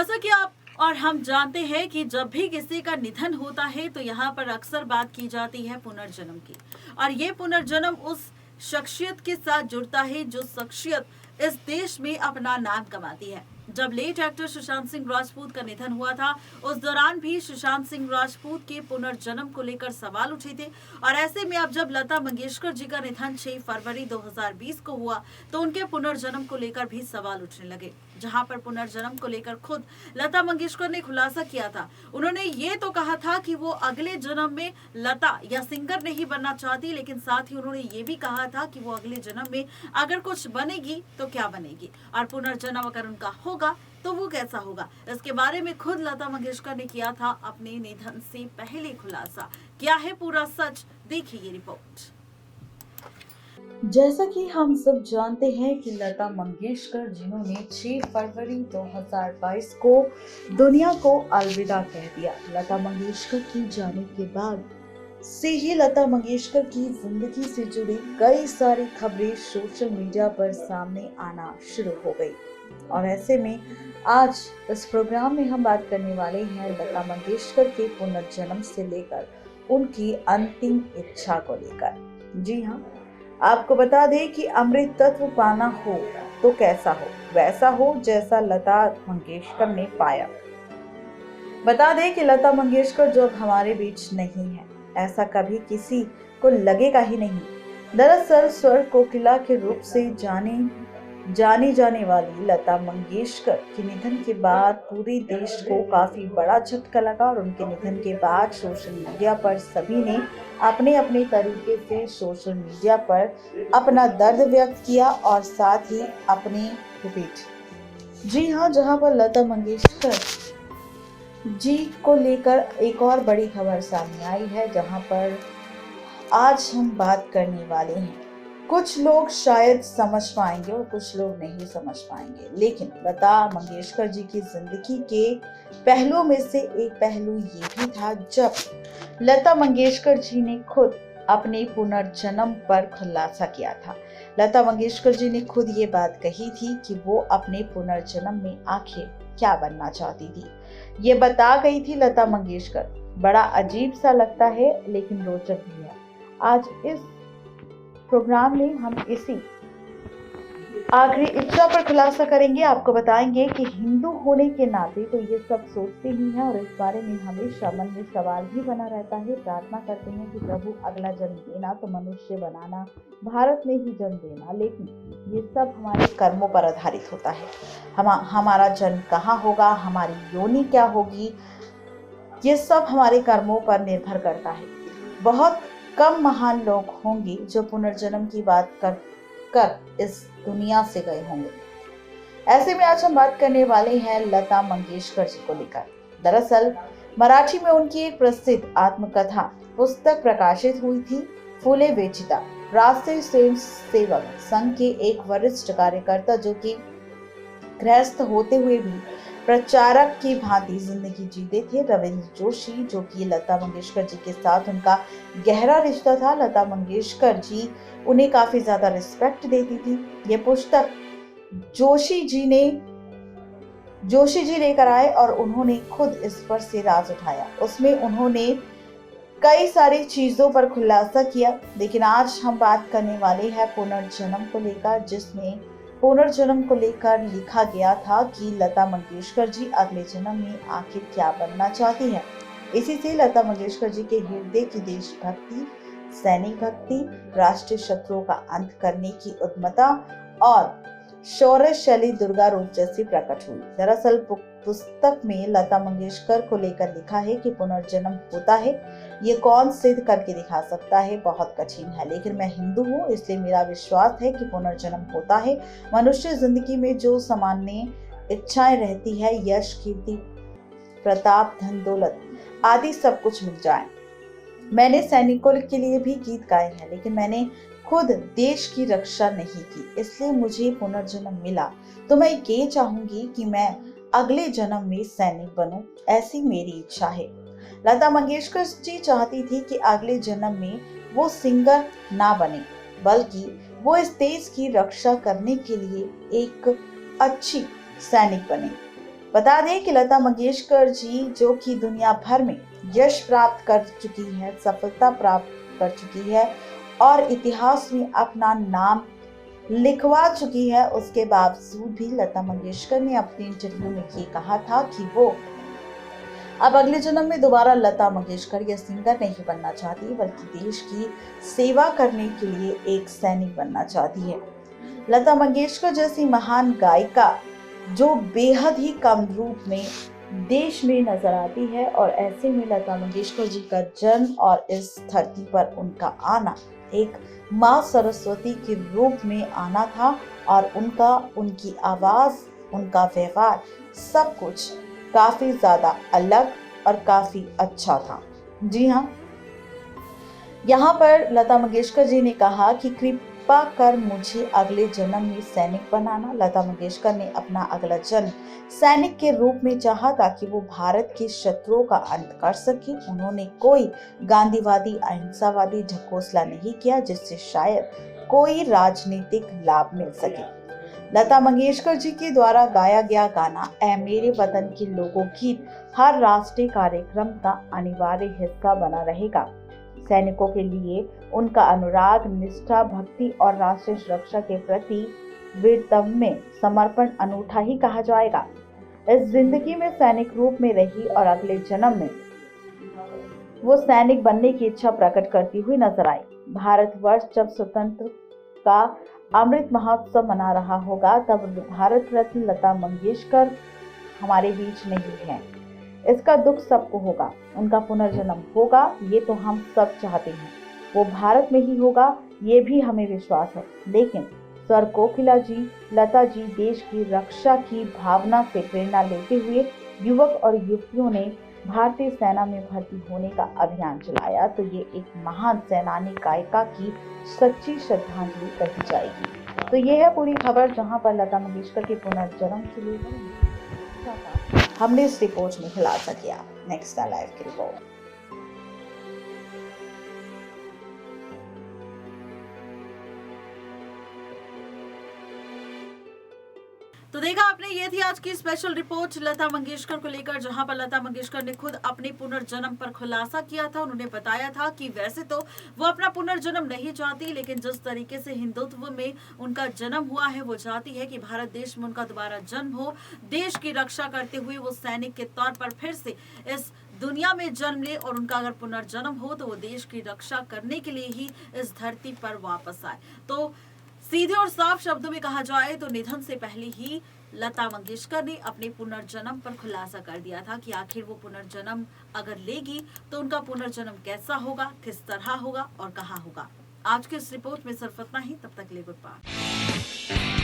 जैसा कि आप और हम जानते हैं कि जब भी किसी का निधन होता है तो यहाँ पर अक्सर बात की जाती है पुनर्जन्म की। और ये पुनर्जन्म उस शख्सियत के साथ जुड़ता है जो शख्सियत इस देश में अपना नाम कमाती है। जब लेट एक्टर सुशांत सिंह राजपूत का निधन हुआ था, उस दौरान भी सुशांत सिंह राजपूत के पुनर्जन्म को लेकर सवाल उठे थे। और ऐसे में अब जब लता मंगेशकर जी का निधन 6 फरवरी 2020 को हुआ तो उनके पुनर्जन्म को लेकर भी सवाल उठने लगे। जहां पर पुनर्जन्म को लेकर खुद लता मंगेशकर ने खुलासा किया था। उन्होंने ये तो कहा था कि वो अगले जन्म में लता या सिंगर नहीं बनना चाहती, लेकिन साथ ही उन्होंने ये भी कहा था कि वो अगले जन्म में अगर कुछ बनेगी तो क्या बनेगी और पुनर्जन्म अगर उनका होगा तो वो कैसा होगा। इसके बारे में खुद लता मंगेशकर ने किया था अपने निधन से पहले खुलासा। क्या है पूरा सच, देखिए ये रिपोर्ट। जैसा कि हम सब जानते हैं कि लता मंगेशकर जिन्होंने 6 फरवरी 2022 को दुनिया को अलविदा कह दिया। लता मंगेशकर की जाने के बाद से ही लता मंगेशकर की जिंदगी से जुड़ी कई सारी खबरें सोशल मीडिया पर सामने आना शुरू हो गई। और ऐसे में आज इस प्रोग्राम में हम बात करने वाले हैं लता मंगेशकर के पुनर्जन्म से लेकर उनकी अंतिम इच्छा को लेकर। जी हाँ, आपको बता दें कि अमृत तत्व पाना हो तो कैसा हो, वैसा हो जैसा लता मंगेशकर ने पाया। बता दें कि लता मंगेशकर जो अब हमारे बीच नहीं है, ऐसा कभी किसी को लगेगा ही नहीं। दरअसल स्वर कोकिला के रूप से जानी जाने वाली लता मंगेशकर के निधन के बाद पूरे देश को काफी बड़ा झटका लगा और उनके निधन के बाद सोशल मीडिया पर सभी ने अपने अपने तरीके से सोशल मीडिया पर अपना दर्द व्यक्त किया और साथ ही अपने रिपीट। जी हाँ, जहां पर लता मंगेशकर जी को लेकर एक और बड़ी खबर सामने आई है, जहां पर आज हम बात करने वाले हैं। कुछ लोग शायद समझ पाएंगे और कुछ लोग नहीं समझ पाएंगे, लेकिन लता मंगेशकर जी की जिंदगी के पहलुओं में से एक पहलू ये भी था जब लता मंगेशकर जी ने खुद अपने पुनर्जन्म पर खुलासा किया था। लता मंगेशकर जी ने खुद ये बात कही थी कि वो अपने पुनर्जन्म में आखिर क्या बनना चाहती थी। ये बता गई थी लता मंगेशकर। बड़ा अजीब सा लगता है लेकिन रोचक भी है। आज इस प्रोग्राम में हम इसी आखिरी इच्छा पर खुलासा करेंगे। आपको बताएंगे कि हिंदू होने के नाते तो ये सब सोचते ही हैं और इस बारे में हमेशा मन में सवाल भी बना रहता है। प्रार्थना करते हैं कि प्रभु अगला जन्म देना तो मनुष्य बनाना, भारत में ही जन्म देना, लेकिन ये सब हमारे कर्मों पर आधारित होता है। हमारा जन्म कहाँ होगा, हमारी योनि क्या होगी, ये सब हमारे कर्मों पर निर्भर करता है। बहुत कम महान लोग होंगे जो पुनर्जन्म की बात कर इस दुनिया से गए होंगे। ऐसे में आज हम बात करने वाले हैं लता मंगेशकर जी को लेकर। दरअसल मराठी में उनकी एक प्रसिद्ध आत्मकथा पुस्तक प्रकाशित हुई थी। फूले बेचिता राष्ट्रीय स्वयं सेवक संघ के एक वरिष्ठ कार्यकर्ता जो कि गृहस्थ होते हुए भी प्रचारक की भांति जिंदगी जीते थे, रविंद्र जोशी, जो कि लता मंगेशकर जी के साथ उनका गहरा रिश्ता था। लता मंगेशकर जी उन्हें काफी ज्यादा रिस्पेक्ट देती थी। ये पुस्तक जोशी जी लेकर आए और उन्होंने खुद इस पर से राज उठाया। उसमें उन्होंने कई सारी चीजों पर खुलासा किया, लेकिन आज हम बात करने वाले हैं पुनर्जन्म को लेकर, जिसमें पुनर्जन्म को लेकर लिखा गया था कि लता मंगेशकर जी अगले जन्म में आखिर क्या बनना चाहती हैं। इसी से लता मंगेशकर जी के हृदय की देशभक्ति, सैनिक भक्ति, राष्ट्रीय शत्रुओं का अंत करने की उद्यमता और शौर्यशाली दुर्गा रूप जैसी प्रकट हुई। दरअसल पुस्तक में लता मंगेशकर को लेकर लिखा है कि पुनर्जन्म होता है, ये कौन सिद्ध करके दिखा सकता है, बहुत कठिन है, लेकिन मैं हिंदू हूँ इसलिए मेरा विश्वास है कि पुनर्जन्म होता है। मनुष्य जिंदगी में जो सामान्य इच्छाएं रहती है, यश, कीर्ति, प्रताप, धन दौलत आदि सब कुछ मिल जाए। मैंने सैनिकों के लिए भी गीत गाए हैं, लेकिन मैंने खुद देश की रक्षा नहीं की, इसलिए मुझे पुनर्जन्म मिला तो मैं ये चाहूंगी कि मैं अगले जन्म में सैनिक बनूं, ऐसी मेरी इच्छा है। लता मंगेशकर जी चाहती थी कि अगले जन्म में वो सिंगर ना बने, बल्कि वो इस देश की रक्षा करने के लिए एक अच्छी सैनिक बने। बता दें कि लता मंगेशकर जी जो कि दुनिया भर में यश प्राप्त कर चुकी है, सफलता प्राप्त कर चुकी है और इतिहास में अपना नाम लिखवा चुकी है, उसके बावजूद भी लता मंगेशकर ने अपने इंटरव्यू में ये कहा था कि वो अब अगले जन्म में दोबारा लता मंगेशकर या सिंगर नहीं बनना चाहती, बल्कि देश की सेवा करने के लिए एक सैनिक बनना चाहती है। लता मंगेशकर जैसी महान गायिका जो बेहद ही कम रूप में देश में नजर आती है, और ऐसे में लता मंगेशकर जी का जन्म और इस धरती पर उनका आना एक माँ सरस्वती के रूप में आना था, और उनकी आवाज, उनका व्यवहार, सब कुछ काफी ज्यादा अलग और काफी अच्छा था। जी हाँ, यहाँ पर लता मंगेशकर जी ने कहा कि कृपा कर मुझे अगले जन्म में सैनिक बनाना। लता मंगेशकर ने अपना अगला जन्म सैनिक के रूप में चाहा ताकि वो भारत के शत्रुओं का अंत कर सके। उन्होंने कोई गांधीवादी, अहिंसावादी ढकोसला नहीं किया जिससे शायद कोई राजनीतिक लाभ मिल सके। लता मंगेशकर जी के द्वारा गाया गया गाना ऐ मेरे वतन के लोगों गीत हर राष्ट्रीय कार्यक्रम का अनिवार्य हिस्सा बना रहेगा। सैनिकों के लिए उनका अनुराग, निष्ठा, भक्ति और राष्ट्रीय सुरक्षा के प्रति वीरत्व समर्पण अनूठा ही कहा जाएगा। इस जिंदगी में सैनिक रूप में रही और अगले जन्म में वो सैनिक बनने की इच्छा प्रकट करती हुई नजर आई। भारतवर्ष जब स्वतंत्र का अमृत महोत्सव मना रहा होगा, तब भारत रत्न लता मंगेशकर हमारे बीच नहीं है। इसका दुख सबको होगा। उनका पुनर्जन्म होगा, ये तो हम सब चाहते हैं। वो भारत में ही होगा, ये भी हमें विश्वास है। लेकिन सर कोकिला जी, लता जी देश की रक्षा की भावना से प्रेरणा लेते हुए युवक और युवतियों ने भारतीय सेना में भर्ती होने का अभियान चलाया, तो ये एक महान सेनानी गायिका की सच्ची श्रद्धांजलि कही जाएगी। तो ये है पूरी खबर, जहां पर लता मंगेशकर के पुनर्जन्म के लिए हमने इस रिपोर्ट में खुलासा किया। नेक्स्ट लाइव की रिपोर्ट। तो देखा आपने, ये थी आज की स्पेशल रिपोर्ट लता मंगेशकर को लेकर, जहां पर लता मंगेशकर ने खुद अपने पुनर्जन्म पर खुलासा किया था। उन्होंने बताया था कि वैसे तो वो अपना पुनर्जन्म नहीं चाहती, लेकिन जिस तरीके से हिंदुत्व में उनका जन्म हुआ है, वो चाहती है कि भारत देश में उनका दोबारा जन्म हो, देश की रक्षा करते हुए वो सैनिक के तौर पर फिर से इस दुनिया में जन्म ले, और उनका अगर पुनर्जन्म हो तो वो देश की रक्षा करने के लिए ही इस धरती पर वापस आए। तो सीधे और साफ शब्दों में कहा जाए तो निधन से पहले ही लता मंगेशकर ने अपने पुनर्जन्म पर खुलासा कर दिया था कि आखिर वो पुनर्जन्म अगर लेगी तो उनका पुनर्जन्म कैसा होगा, किस तरह होगा और कहाँ होगा। आज के इस रिपोर्ट में सिर्फ इतना ही। तब तक के लिए गुड बाय।